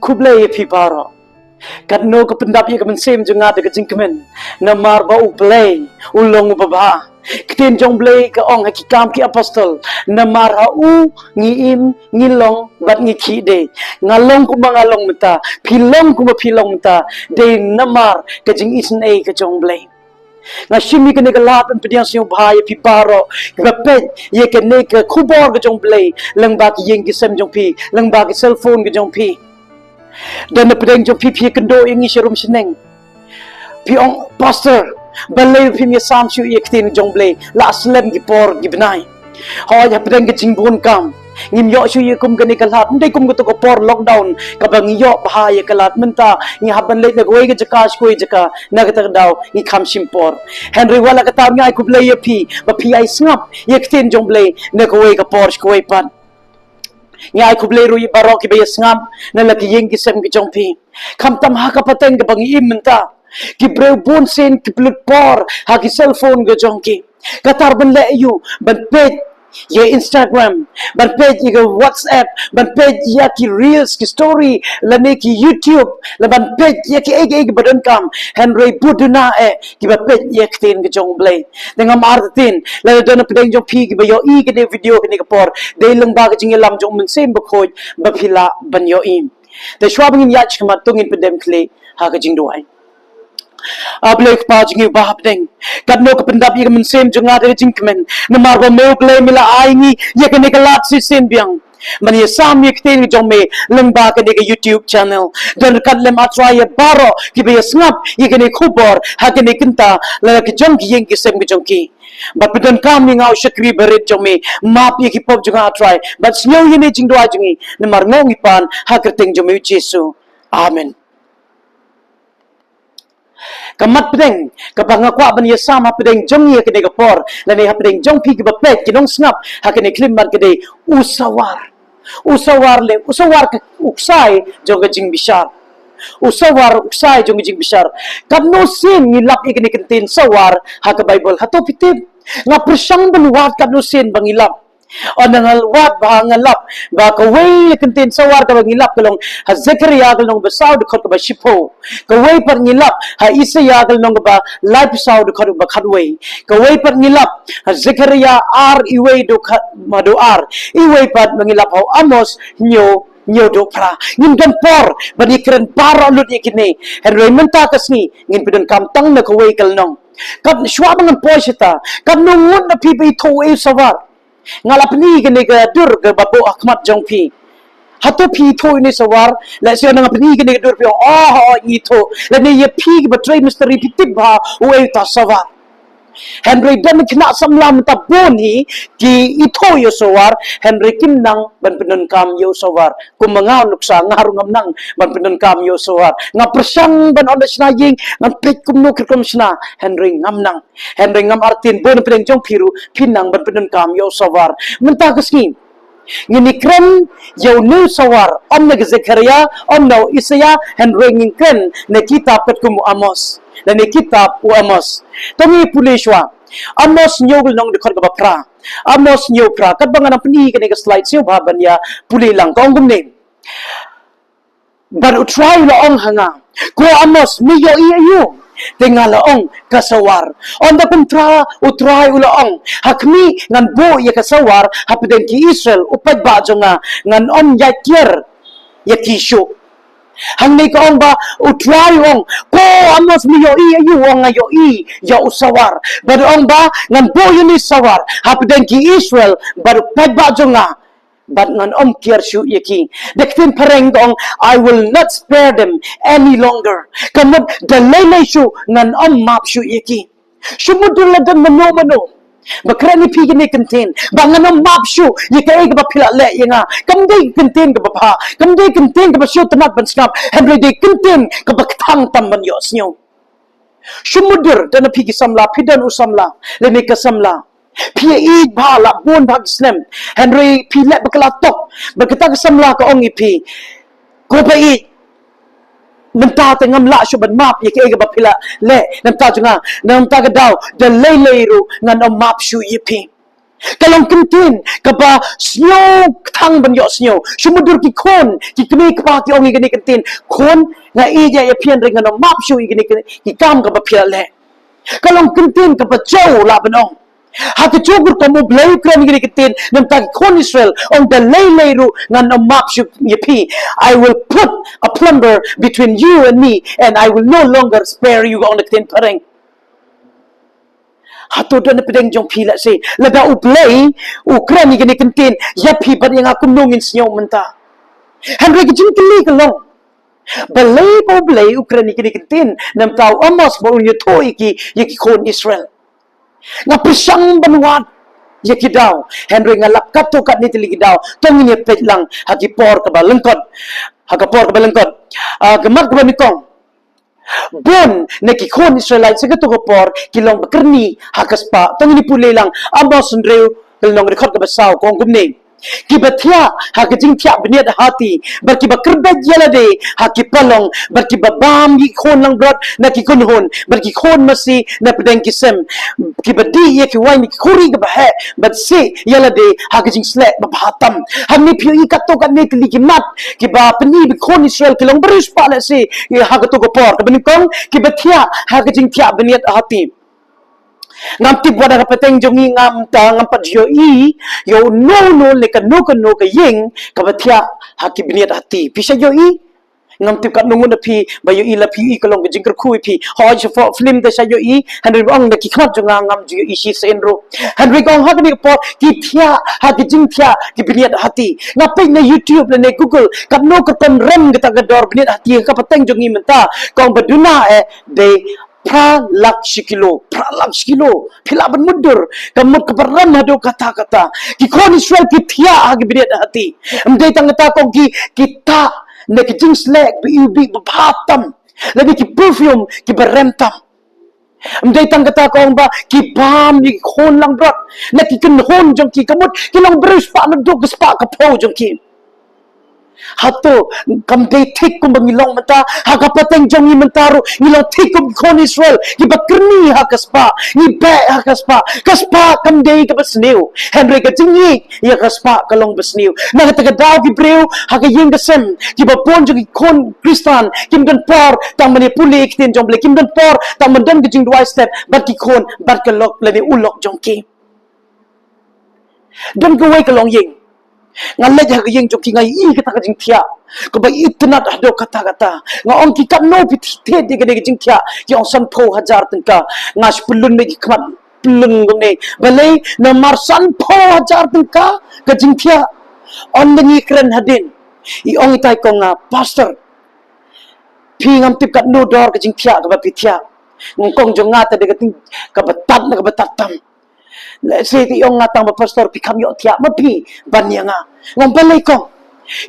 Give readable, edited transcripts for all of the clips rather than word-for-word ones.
kublai ye piparo. Kat no ka pendap ye ka mensem junga de ka jingkemen. Na mar ba u play ulong baba. Ktin jong blay ka ong hakikam ki apostol. Na mar ha u ngiim ngilong bat ngiki de. Ngalong ku mangalong mata, pilong ku pilong mata. De namar ka jing isen ay ka jong blay. Nga shimi ka nagalat ang pediang siyong bahaya piparo kapet ye ka nega kubor ka jong blay lang ba ki yeng kisem jong pi lang ba ki cellphone ka jong pi dan na pedang jong pi kendo yung isyarum sineng piong pastor balay pi mi sam siyo ye ktin jong blay la aslem gipor gibnay hoy ha pedang ka jingbun kam ngim yo siyo ye kum gani kalat hindi kum gusto ko por lockdown kabang yo bahaya kalat menta ngi haban late nagway ka jaka skoy jaka nagata daw ngi kam simpor Henry wala ka taw nga ay kublay ye pi ba pi ay snap ye ktin jong blay nagway ka por skoy pan ngi ay kublay ru ye barok ki ba ye snap na laki yeng kisem ki jong pi kam tam ha ka pateng ka bang im menta ki brew bon sen ki plut por ha ki cellphone ga jong ki katar ban le yu ban pet ye Instagram, ban page ye WhatsApp, ban page ye ki Reels ki story, lane ki YouTube, la ban page ye ki ege badan kam, Henry buduna ki ba page ye ktin ke jong blay. Dengan martin, la dona pedeng jong pi ki ba yo i ke de video ke ne kapor, de lang ba ke jing lam jong men sem ba khoj ba phila ban yo im. De shwa bangin ya chkama tungin pedem kle ha ke jing doai. Ablek pa jingi bahapdeng kadno ka pendap ye men sem jonga de jingkmen na marbo meu play mila aingi ye ka nikalat si sembiang man ye sam ye kten jong me lengba ka de YouTube channel dan kat lem atra ye baro ki be snap ye ka ne khubor ha ka ne kinta la ka jong ki yeng ki sem ki jong ki but pedon kam ngau shakri berit jong me map ye ki pop jonga try but snyo ye ne jing do ajingi na mar ngong ipan ha ka teng jong me Jesu amen. Kamat pedeng kapangakwa ban ye sama pedeng jong ye kede kapor lane ha pedeng jong pi ke bapet ki nong snap ha kene klim mar kede usawar ke uksai jong ke jing bishar uksai jong ke jing bishar kadno sin ni lap ye kene kentin sawar ha ke bible ha to pitip nga persang beluat kadno sin bangilap onangal wat bangalap ba kaway kentin sawar ka bangilap kalong ha Zechariah kalong basaw de khot ka ba shipo kaway par ngilap ha Isaiah kalong ba life saw de khot ba khatway kaway par ngilap ha Zechariah ar iway do khat madu ar iway pat mangilap ha Amos nyo do pra ngin dan por bani kren para lut ikine Henry menta kasni ngin pidon kam tang na kaway kalnong kap shwa bangan poisita kap nungun na pipi to e sawar ngalap ni ke nega dur ke bapo Ahmad jong pi hato pi to ini sawar la sia nang apni ke nega dur pi ni to la ne ye pi ke batray misteri pitip ba we ta sawar Henry dan kena samlam ta boni ki ito yo sawar Henry kim nang ban penun kam yo sawar ku mangau nuksa ngaru ngam nang ban penun kam yo sawar nga persang ban on sna ying ngan pek kum no kirkom sna Henry ngam nang Henry ngam artin bon pedeng jong piru pinang ban penun kam yo sawar mentah kesni ngini kren yo nu sawar om ne Zechariah om no Isaiah Henry ngin ne kitab petkum Amos dan ne kitab Amos tomi pulishwa Amos nyogul nong de khot ka pra Amos nyopra kat bangan apni ke ne slide sio baban ya puli lang kong gumne baru try lo ong hanga ko Amos mi yo iyo tinggal ong kasawar onda kontra utray ulaong hakmi ngan bo ye kasawar hapden ki Israel upad ba jonga ngan om yakir yakisho hang ni ko ong ba utray ong ko Amos mi yo iyo ong ayo ya usawar baru ong ba ngan bo yuni sawar hapden ki Israel baru pad ba jonga but ngan om kier shu yaki dektin pareng dong I will not spare them any longer kamot dalay shu ngan om map shu yaki shumudul ladan mano bakrani pigini kentin bangan om map shu yaka ba phila le yanga kamdei kentin ka ba kamdei kentin ka ba shu tanak ban snap every day kentin ka ba thang tam ban yo snyo shumudur dan pigi samla pidan usamla le me ka samla Pia id bala bon bag snem Henry pilet bakalatok berkata kesamla ka ong ipi ko pa i namta tengam la shu ban map ye ke ba pila le namta junga namta ka daw de lay ru ngan om map shu ipi Kalong kentin kapa snow thang ban yo snow sumudur ki khon ki kmi kpa ki ongi gani kentin khon na ija ya phian ring no map shu igani ki kam ka ba phial le kalong kentin kapa chow la banong ha ke chogur ko mo blay kran igani kentin nam ta khon Israel on the lay ru ngan no map shu yepi I will put a plumber between you and me and I will no longer spare you on the kentin pareng hato dan pedeng jong pila se lada uplay ukrani gani kentin ya pi ban yang aku nungin snyo menta Henry gijin kili kalong balay bo blay ukrani gani kentin nam tau amos bo unyo toi ki yaki kon Israel nga pisang banwat yaki daw Henry nga lakat to kat ni tili daw tong ni pet lang hakipor ka balengkot hakapor ka balengkot gemat ka mikong Bon nakikon Israelite sa katugapor kilong bakarni hakaspa tangini pulay lang amos ndreu kilong record ka basaw kung gumne kibatya hakajing tya bniat hati barki bakrbat yalade hakipalong barki babam gikon lang brot nakikunhon barki kon masi na pedeng kisem kibadi ye ki wine kuri ka bahe but si yalade hakajing slek babatam hamni pyo ikato ka ne tiligimat kiba pni bikon Israel kilong barish pala si hakatugapor kabanikong kibatya hakajing tya bniat hati ngam ti buat rapateng jongi ngam ta ngam pat yo no le ka no ka yeng ka batia haki biniat hati pisa yo ngam ti kat nungun pi ba yo la pi kalong ka jingker khu pi hoj fo film de sa yo henry ong na ki khat jonga ngam ju si senro henry gong ha ni po ki thia haki jing thia ki biniat hati ngapai na YouTube le ne Google kat no ka ton rem ka ta dor biniat hati ka pateng jongi menta kong baduna de pralakshikilo pilaban mudur kamut kaparam hado kata-kata ki kon Israel ki thia ag bidet hati amdai tangata ko ki kita nek jing slek bi ubi bapatam labi ki perfume ki baremtam amdai tangata ko ba ki pam ni khon lang brat nek ki kun hon jong ki kamut ki lang brus pa na dog spa ka po jong ki hato kamdei tik kum bangilong mata hakapateng jong imentaru ngilong tik kum kon Israel gibakrni hakaspa ni be hakaspa kaspa kamdei kabasniu Henry katingi ya kaspa kalong basniu nagatagadao gibreu hakayeng kasem gibapon jong kon Kristan kimdan por tamani puli iktin jong ble kimdan por tamandan gijing dua step bat ki kon bat kalok lani ulok jong ki dan gawai kalong yeng ngalle ja yeng joki ngai kita ka jing thia ko ba itna hado kata nga on ki kam no pi the de ge jing thia yong san pho 1000 tangka nga spulun me khmat plung ne balai na mar san pho 1000 tangka ka jing thia on ni kren hadin I ong itai ko nga pastor pi ngam tip kat no dor ka jing thia ka ba pi thia ngong kong jong nga ta de ka batat na ka batatam say ti yung ngatang pastor pikam yo tiya mapi banya nga ngom balay ko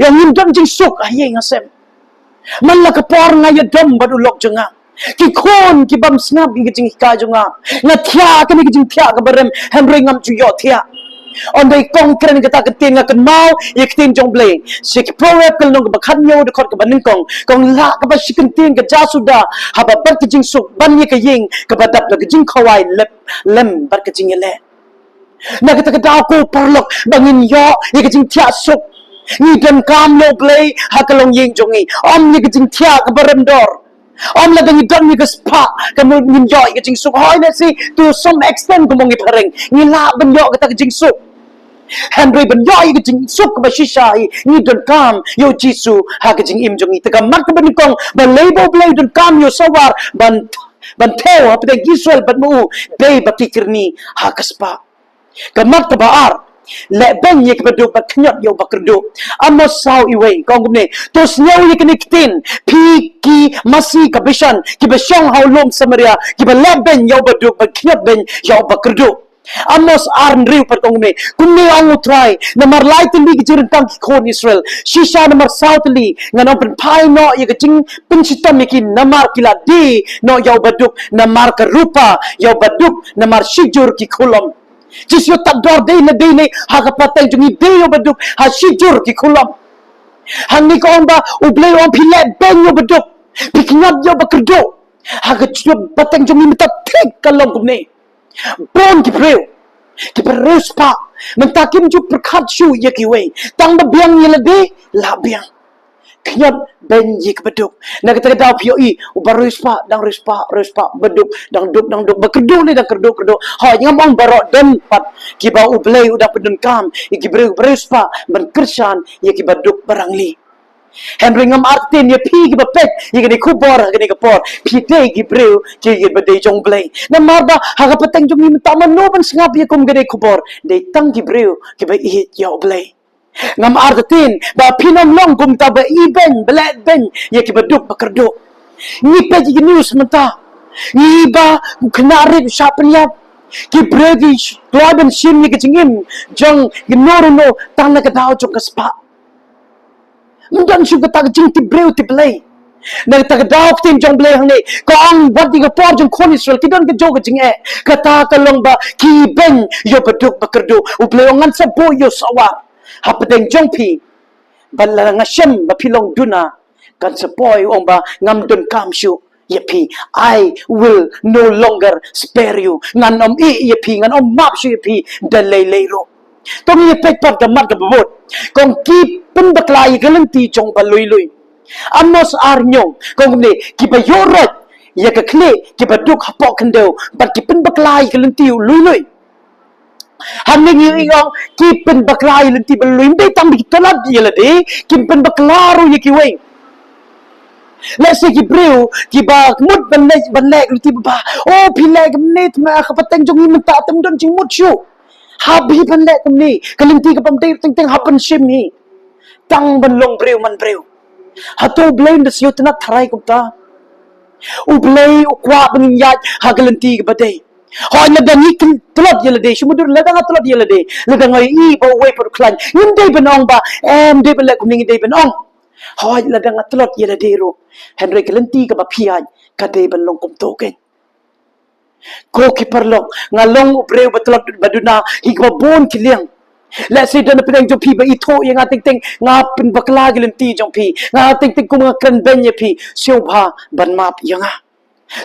yang hindam jing suk aye nga sem man la kapor nga yo dom badulok jo nga ki kon ki bam snap gi jing ka jo nga tiya ka ni jing tiya ka barem henry ngam ju yo tiya on dai kong kren ka ta ka tin nga kan mau yektin jong blay si ki proverb kal nong ba khan yo de khot ka banin kong la ka ba shikin tin ka jasuda haba bar ki jing suk ban ye ka yeng ka badap la ka jing khawai lem bar ka jing le nagatagadao ko parlok bangin yo yekajing tia suk ni dan kam lo play hakalong yeng jongi om yekajing tia kabarendor om la dangi dan yegaspa kamu ngin yo yekajing suk hoy na si to some extent kumongi pareng ngila ban yo kata kajing suk Henry ban yo yekajing suk ba shisha ni dan kam yo jisu hakajing im jongi taga mak banikong ba label play dan kam yo sawar ban tew hapde Israel ban mu bay batikirni hakaspa kamat kabaar leben ye kebeduk baknyot yo bakerdu amos saw iwe kong gumne tos nyaw ye keniktin piki masi kabishan kibashong haulom samaria kibaleben yo beduk baknyot ben yo bakerdu amos arn riu per kong gumne ang utrai namar laitin li gijirin tang kon Israel shisha namar southly nganom pen pai no ye gijing pensitam yakin namar kila di no yo beduk namar kerupa yo beduk namar shijur ki kulom Jisyo tador day na hakapatay jungi day yo baduk hashijur ki kulam hangi ko ba ublay on pile ben yo baduk piknyat yo bakerdo hagachyo batang jungi mita tik kalong kumne bon ki preo Kiperus pa. Mentakim ju perkat syu ye kiwe. Tang bebiang ye lede labiang. Kenyap ben ye kebeduk. Na kata kata pioi ubarus pa dang ruspa beduk dang duk bekeduk ni dang keduk. Ha ngamong barok dan pat kiba ublei udah pedun kam. Iki berus pa ben kersan ye kibaduk barang li. Henry ngam artin ye pi ki bapet ye gani kubor gani kapor pi te ki breu ki ye bade jong blai na marba haga pateng jong ni tama no ban sngap ye kum gani kubor de tang ki breu ki ba i ya blai ngam artin ba pinom long kum ta ba i ben black ben ye ki baduk bakerdo ni pe ki news menta ni ba knare shapen ya ki breu ki kloben sim ni ki jingim jong no tang na ka daw jong ka spa Mendan suka tak jing ti breu ti play. Na tak daok tim jong play hang ni. Ko ang wat di por jong kon Israel ti don ke jog jing e. Kata kalong ba ki ben yo beduk bekerdu. U play ngan sa bo yo sawar. Ha pedeng jong pi. Bala nga shem ba pilong duna. Kan sa boy ong ba ngam dun kam shu. Ye pi I will no longer spare you. Ngan om ye pi ngan om map shu ye pi dalay layro. Tong ye pek par gamat gabot. Kong ki pen baklai galanti jong balui. Amos arnyong kong ni ki ba yorot ye ka kle ki ba duk hapok kendo bat ki pen baklai galanti lui. Hamling yung ki pen baklai galanti balui ndai tang bi tolat ye la de ki pen baklaro ye ki wei. Let's say ki breu ki ba mut ban lek galanti ba. Oh pilek menit ma kapateng jong ni menta tem don jing mut syu. Habi ban lek kum ni kalinti ka pamtay ting hapan sim hi tang ban long breu man breu hato blame the siyo na tharai kum ta u blay u kwa ban yat ha kalinti ka batay ho na dani kin tulad yela de sumudur ladang tulad yela de ladang ay I ba way por klan yun day banong ba day ban lek kum ni day banong ho ladang tulad yela de ro Henry kalinti ka ba piyaj ka day ban long kum token ko ki perlok ngalong breu betlok baduna higwa bon kiliang let's say dan pedang jong pi ba ito yang ating ting ngapin bakla gilenti jong pi ngating ting kum ngakan benya pi siu ba ban map yanga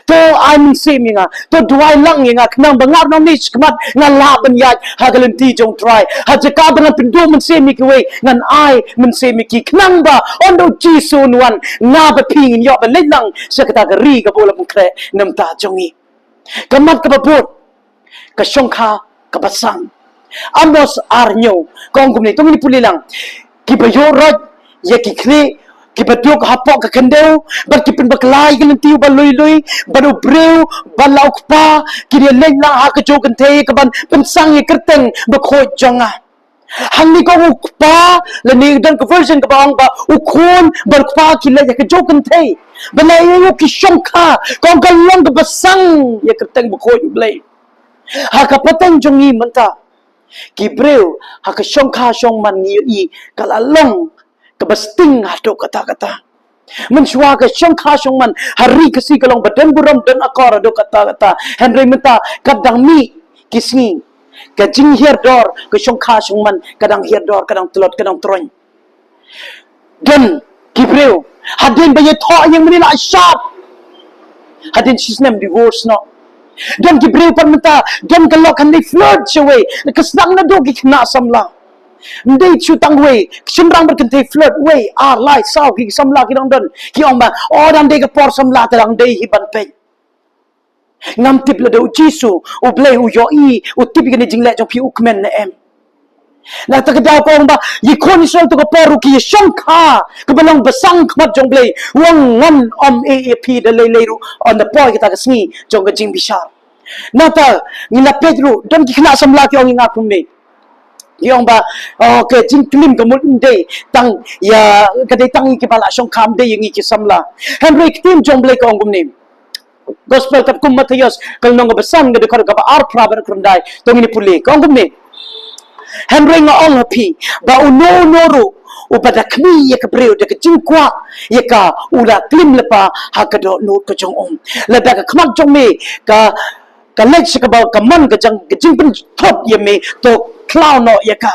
to I'm same yanga to duai lang yanga knang bangap nang ni skmat ngala ban yat ha gilenti jong try ha jaka ban pindu men same ki we ngan ai men same ki knang ba ondo jisu nuan nga ba ping yo ba lelang sakata gari ka bola mukre namta jongi Kamat kababot, kasyongka kabasang. Amos arnyo, kong gumni, tungin puli lang. Kibayorot, yakikli, kibaduk hapok kakandeo, barkipin baklay, galantiyo baluy-luy, banubreo, balauk pa, kinilay lang hakajogan tayo, kaban pansang yakerteng, bakhoy jonga. Hang ni kong ukpa, lanigdan ka version ka ba ba, ukon, barkpa, kilay, hakajogan tayo. Balay yung kisyongka, kung kalong kabasang, yakerteng bakoy ublay. Hakapateng jongi manta, kibreu, hakasyongka syong man i kalalong, kabasting hato kata-kata. Menswa kasyongka syong man, hari kasi kalong badan buram dan akor do kata-kata. Henry menta, kadang mi, kisngi, kajing hirdor, kasyongka syong man, kadang hirdor, kadang telot, kadang troy. Dan, kibreu, hadin banyak thok yang menila asyap. Hadin sistem divorce no. Dan kibreu pan menta, dan kalau kan di flirt cewek, kesenang na do kena samla. Ndai chutang we, simrang berkente flirt we, lai sao ki samla ki dong don. Ki ong ba, dan de ke por samla terang de hiban pe. Ngam tip la do jisu, u blay u yo I, u tip ni jingle jong pi ukmen na em. Na tagadaw ko ba yikon isol to ko peru ki shongka kabalang basang kmat jong blay wang ngan AAP de leyru on the boy kita kasni jong jing bishar na ta ngila pedro don ki khna samla ki ong nga kumne yong ba ke jing klim ka mun de tang ya kadai tang ki bala shongkam de yingi ki samla henry tim jong blay ko ong kumne gospel kap kum Matthias kalnong basan ga de kar ga ar prabar krundai tong ni puli ko ong kumne Henry nga ong hapi ba uno noro upada kmi ya kabreu de kjingkwa ya ka ula klim lepa hakado no ko jong om la da ka kmak jong me ka lek ka ba ka man ka jang kjing pen thot ye me to clown no ya ka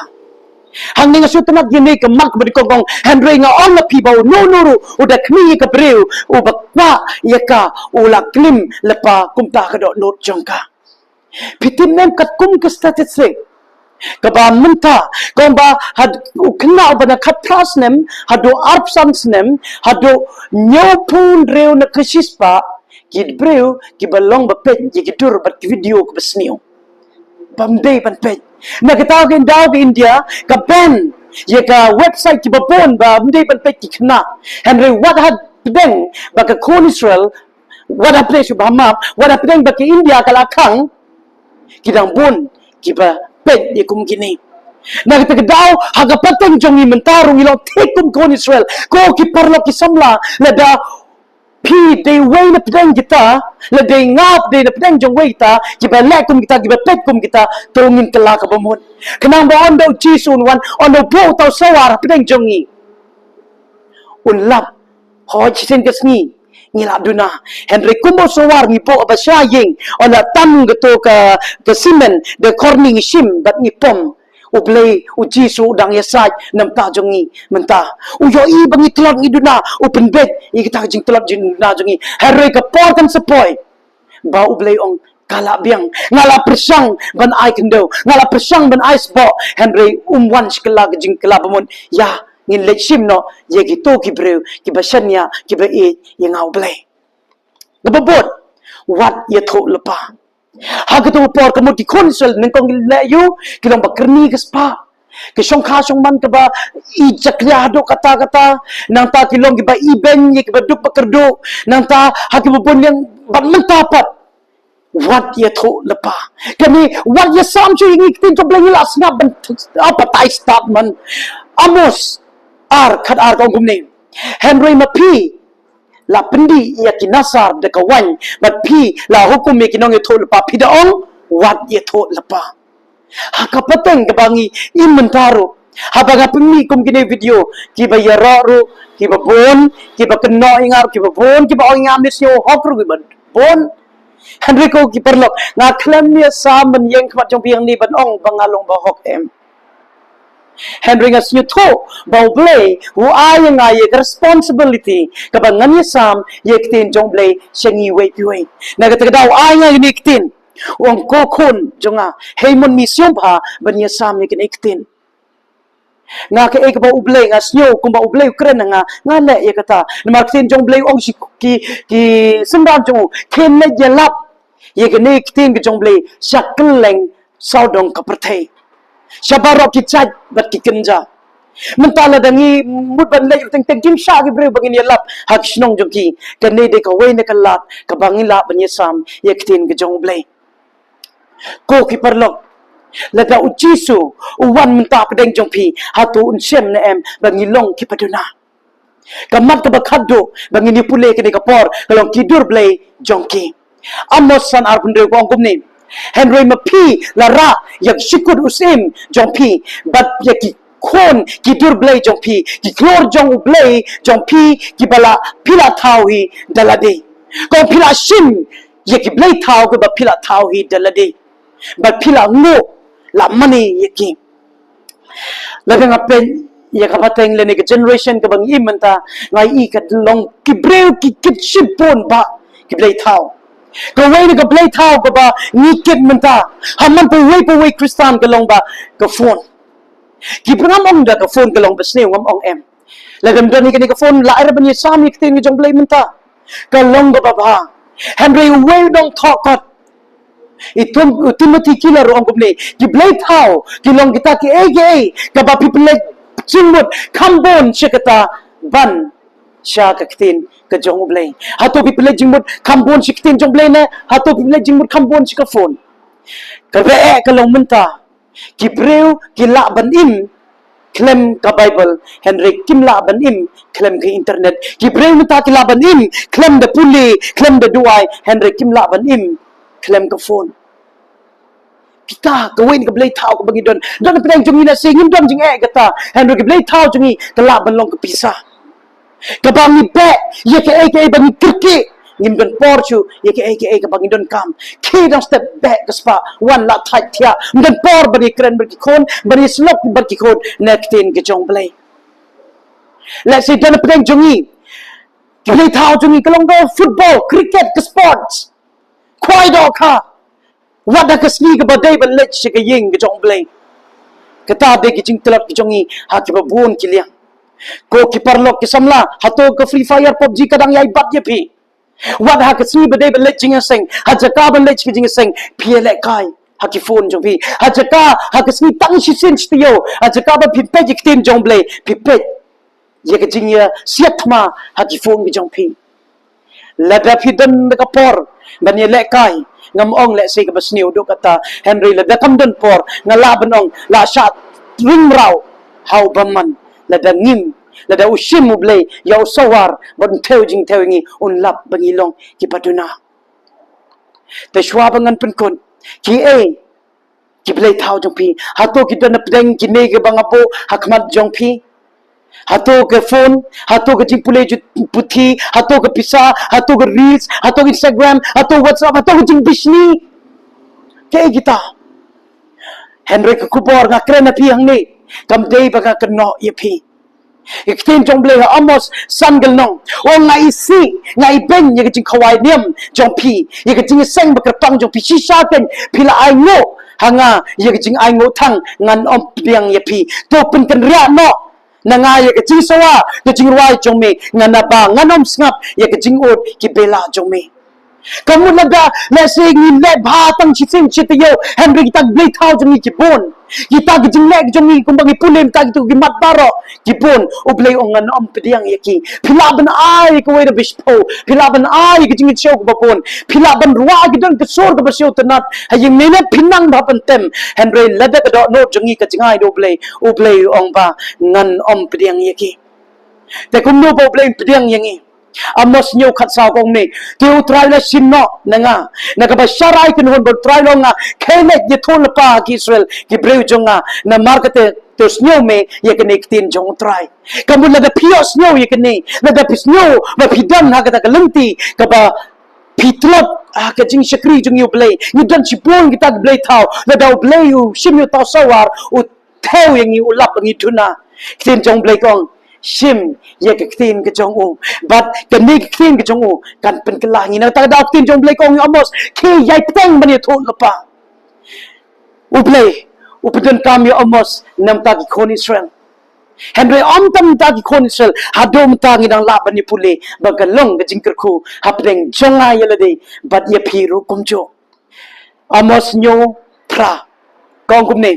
hang ni su tanak ye me ka mak ba ko gong Henry nga ong hapi ba uno noro uda kmi ya kabreu uba kwa ya ka ula klim lepa kumta ka do no jong ka Pitin nem kat kum ke statistik. Kaba minta, kong ba had ukna ba na katras nem, hado arpsans nem, hado nyopun reu na kasispa, kid breu, kibalong ba pet, yikitur bat video ko basniyo. Pamday pan pet. Nagkatawag daw ke India, ka ben, ye ka website ki babon ba, pamday pan pet ki kna. Henry, what had pedeng, ba ka Israel, what had place ba hamap, what had pedeng ba ki India kalakang, kidang bon, kiba pet ye kum kini. Nagtagdaw hagapateng jong imentarong ilaw tekum kon Israel ko kiparlo kisamla lada pi de way na pedeng kita lada ngap de na pedeng jong way ta kiba lekum kita kiba pet kum kita tungin kelaka bamon kenang ba ondo chisun wan ondo po taw sawar pedeng jong ni unlap ho chisen kasni ngilap duna Henry kumbo sawar ni po abasya ying ona tam gato ka simen de corning shim bat ni pom ublay uji su udang yasaj nam ta jongi menta uyo i bangi telak ni duna open bed i kita jing telak jing na jongi Henry ka porkan sepoy ba ublay ong kala biang ngala persang ban ai kendo ngala persang ban ai sbo Henry wan skala jing kala bamon ya ngin lechim no ye gitu ki breu ki basanya ki ba e ye ngau blai gabot wat ye tho lepa hagatu por kamu di konsel neng kong le yu ki long bakrni ke spa ke song kha song man ke ba i jakria do kata nang ta ki long ki ba i ben ye ki ba duk bakerdo nang ta haki bopon yang ban mentapat wat ye tho lepa kami wat ye sam chu ngi tin to blai la snap ban apa tai stop man amos ar khat ar kong kumne Henry mapi la pendi ya kinasar de kawan but pi la hukum me kinong ye thol pa pidaong wat ye thol pa hakapateng kabangi inventaro habaga pemi kum kine video ki ba yaro ki ba bon ki ba keno ingar ki ba bon ki ba ingam ni sio hokru ki ba bon Henry ko ki perlo nga klem ni sa man yeng kmat jong piang ni ban ong bangalong ba hok em Henry nga sinyo to, bao blay, ay nga ye responsibility, kapag nga niya sam, ye kitin jong blay, siya ngiway piway. Nagatagadaw, ay nga yun ikitin, uang kokon, jong nga, heymon misyon pa, ba niya sam ye kinikitin. Nga ka e ka ba ublay, nga sinyo, kung ba ublay, ukren nga le, ye kata, na makitin jong blay, uang ki sendam jong, kinay yalap, ye kinikitin ka jong blay, siya keleng, saudong kapertay. Syabarok kicaj bat kikenja mentala dangi mudban lay teng teng jim sha gi bre bangin yalap hak snong joki kane de ka we ne kalat ka bangila banyesam yektin ge jong blay ko ki perlok lada ujisu uwan menta pedeng jong pi hatu unsem ne em bangilong ki paduna kamat ka bakhado bangini pule ke de ka por kalong kidur blay jongki amos san arpundre ko angkum ni Henry mapi lara yak syukur usim jong pi bat yaki kon ki dur blay jong pi ki klor jong blay jong pi ki bala pila thawi dalade ko pila sim yaki blay thaw ko ba pila thawi dalade ba pila ngo la mani yaki labeng apen yakapateng le ne generation ka bang imanta ngai I kat long ki breu ki kit sipon ba ki blay thaw ka way ka play thaw ka ba ngikit menta haman pa way Kristan ka long ba ka phone ki pram ong da ka phone ka long ba sne ngam ong em lagam dani ka phone la ara ban ye sami kitin ni jong play menta ka long ba ba Henry way dong talk kat itum Timothy killer ong kumne ki play thaw ki long kita ki ege ka ba people chingmut kambon chikata ban sha ka kitin ka jong blay hato pipile jingmut kambon siktin jong blay na hato pipile jingmut kambon sika phone ka be ka long menta ki breu ki la ban im klem ka bible Henry kim la ban im klem ka internet ki breu menta ki la ban im klem da puli klem da duai Henry kim la ban im klem ka phone kita kawin ka blay thaw ka bagi don pedang jong ina singim dom jing gata Henry ka blay thaw jong ka la ban long ka pisa kabangi be ye ke eke bangi kirki ngim don porchu ye ke eke ka bangi don kam ke dang step back ka spa one la thai thia don por bani kren bani khon bani slok bani khon nektin ke jong play let's say don pedang jongi play thao jongi kalong go football cricket ka sports kwai do kha Wada kasni ka badai ban lech si ka ying ka jong blay. Kata de ki jing telat ki jongi ha ki babun ki liang. Ko ki parlok ki samla hato ka Free Fire PUBG kadang yai bat ye pi. Wada ha kasni badai ban lech jing seng ha jaka ban lech ki jing seng pi le kai. Haki phone jong pi hajaka hakasni tang shi sen stiyo hajaka ba pi pe jiktin jong blay pi pe ye ka jing ya siat ma haki phone ki jong pi la da pi dan ka por ban ye le kai ngam ong le se ka basniu do kata Henry la da kam dan por ngala ban ong la shat ring raw how baman la da ngim la da ushim mu blay ya sawar ban teu jing teu ngi un lap bangilong ki patuna te shwa bangan pen kon ki ki play thao jong pi hato ki don pdeng ki ne ke bangapo hakmat jong pi hato ke phone hato ke jing pule puthi hato ke pisa hato ke reels hato ke Instagram hato WhatsApp hato ke jing bisni ke kita Henry ke kubor nga krena pi hang ni kam dei baka keno ye pi Iktin jong blay amos sangal nong o ngai si ngai ben ye jing khawai niam jong pi ye jing seng bakar tong jong pi shisha ken pila ai ngo hanga ye jing ai ngo thang ngan om piang ye pi to pen kan ria no nanga ye jing sawa ye jing ruai jong me ngana ba nganom snap ye jing ot ki bela jong me kamu laga lese ngi le bha tang chi sim chi yo Henry kita blay thao jong ki bon kita jing le jong ni kumbang ipulem ta gitu ki mat baro ki bon ublay ongan om pediang yaki pilaban ai ko we the bispo pilaban ai ki jing chok ba bon pilaban ruwa ki don ke sor ka basyo tanat hayi mena pinang ba pantem Henry lada ka do no jong ka jingai do ublay ong ba ngan om pediang yaki te kum no bo blay pediang yangi amos nyo khat sa kong ni tiu try la sinno nanga nakaba sharai kin hon try lo nga khele ye thol pa ki Israel ki breu jonga na markete to snyo me ye ken ektin jong try kamu la da pio snyo ye ken ni la da snyo ba pidam na ka lengti ka ba pitlot ka jing shakri jong yu play ni dan chi bon kita play thao la da play yu shim yu taw sawar u theu yang yu lap ngi tuna tin jong play kong shim ye ka tin ka jong u but ka ni tin ka jong u kan pen ka la ni na ta da tin jong play kong amos ke yai peng ban ye thol pa u play u peden kam yo amos nam ta ki khon Israel Henry om tam ta ki khon Israel hadom ta ngi dang la ban ni pule ba ka long ka jing khu hapdeng jonga ye le de but ye phiru kum jo amos nyo pra kong kum ne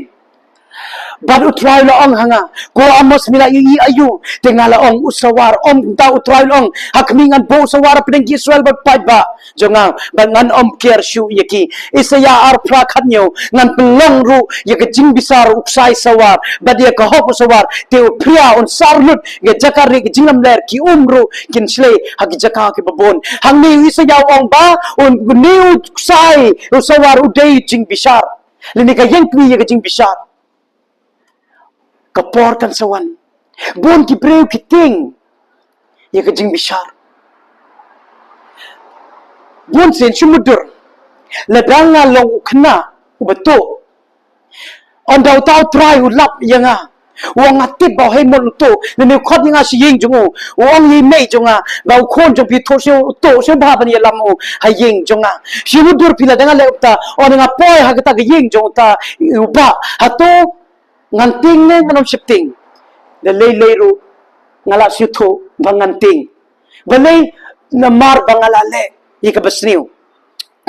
but utrai lo ong hanga ko amos mila i ayu tengala ong usawar om ta utrai lo ong hakmingan bo sawar pdeng Israel ba pai ba jonga ba ngan om care shu yaki isaya ar pra khanyo ngan pelong ru yek jing bisar uksai sawar ba dia ka hop sawar te priya on sarlut ge jakari ge jingam ler ki umru kin shle hak jaka ke babon hangni isaya ong ba on new sai sawar udei jing bisar lini ka yengkni yek jing bisar kapor kan sawan bon ki breu ki ting ye ka jing bishar bon sen chumudur la danga long khna ubato on daw taw try ulap yanga wong atip ba he mon to ne khot nga si ying jungu wong yi mei junga ba khon jong pi tho se to se ba ban ye lam o ha ying junga chumudur pila danga le upta on nga poi ha ka ta ying jong ta uba ha to nganting ne nganom shifting the lay ru ngala sutho banganting balay na mar bangala le ikabasniu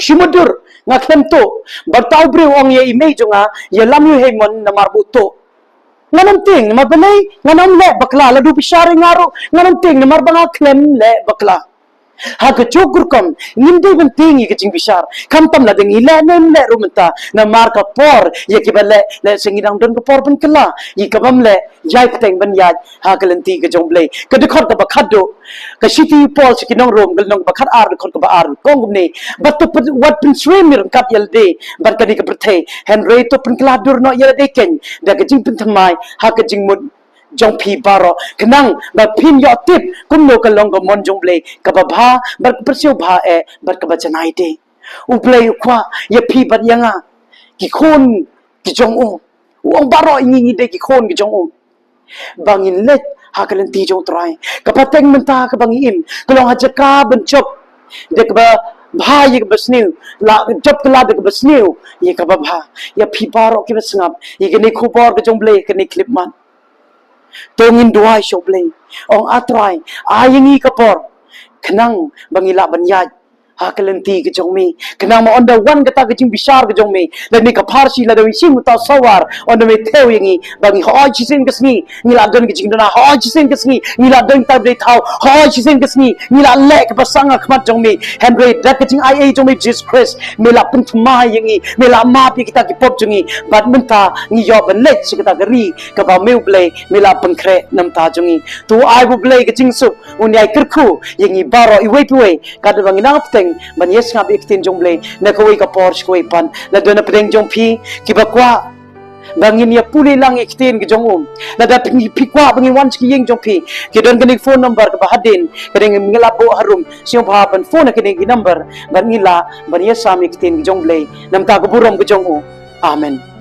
shimudur ngaklem to bartaw bre ong ye image nga ye lam yu hemon na marbuto nganom ting mabalay nganom le bakla la du bishare ngaro nganom ting na marbanga klem le bakla ha ka chokur kam nimde ban ting ye jing bishar kam tam la ding ile nem le rumta na mar ka por ye ki bale le singidang don ka por ban kala ye kabam le yai teng ban ya ha ka lenti ka jong ble ka de khot ka ba khado ka city pol ki nong rom gal nong ba khat ar khot ka ba ar kong ne but to what pin swimmer kap yel de ban ka ni ka prthe Henry to pin kla dur no yel de ken da ka jing pin thamai ha ka jing mud jong pi baro kenang ba pin yo tip kum no ka long ka mon jong ble ka ba bha bar persio bha e bar ka ba janai de u ble kwa ye pi bat yanga ki khon ki jong u ong baro ngi de ki khon ki jong u bangin let ha ka len ti jong trai ka pateng menta ka bangi im ka long ha jaka ben chop de ka ba Bha ye basniu la job kala de basniu ye ka bha ya phiparo ki basngap ye ke ni khupor ke jongble ke ni clip man tongin duai shoble ong atrai ayengi kapor kenang bangila banyaj ha kalenti ke jongmi kenang ma on the one kata ke jing bisar ke jongmi la ni ka parsi la de sim ta sawar on the teu yengi bangi ho chisin kesni ni la don ke jing dana ho chisin kesni ni la don ta de thau ho chisin kesni ni la le ke pasanga khmat jongmi henry da ke jing ai jongmi jesus christ me la pun ma yengi me la ma pi kita ki pop jongi bat menta ni yo ban le chi kita gari ka ba meu ble me la pun kre nam ta jongi tu ai bu ble ke jing su un ai kirku yengi baro i wei pwe ka de bangi na pteng ban yes ngap iktin jongle na ko ka por skoi pan la do na pteng jong phi ki ba kwa bangin ya puli lang iktin ke jong la da pi kwa bangi wan ki yeng jong phi ki don ke phone number ka ba hadin kadeng ngila bo harum siom pha ban phone ke ni number ban ngila ban yes sam iktin ke jongle nam ta ko burom ke jong amen.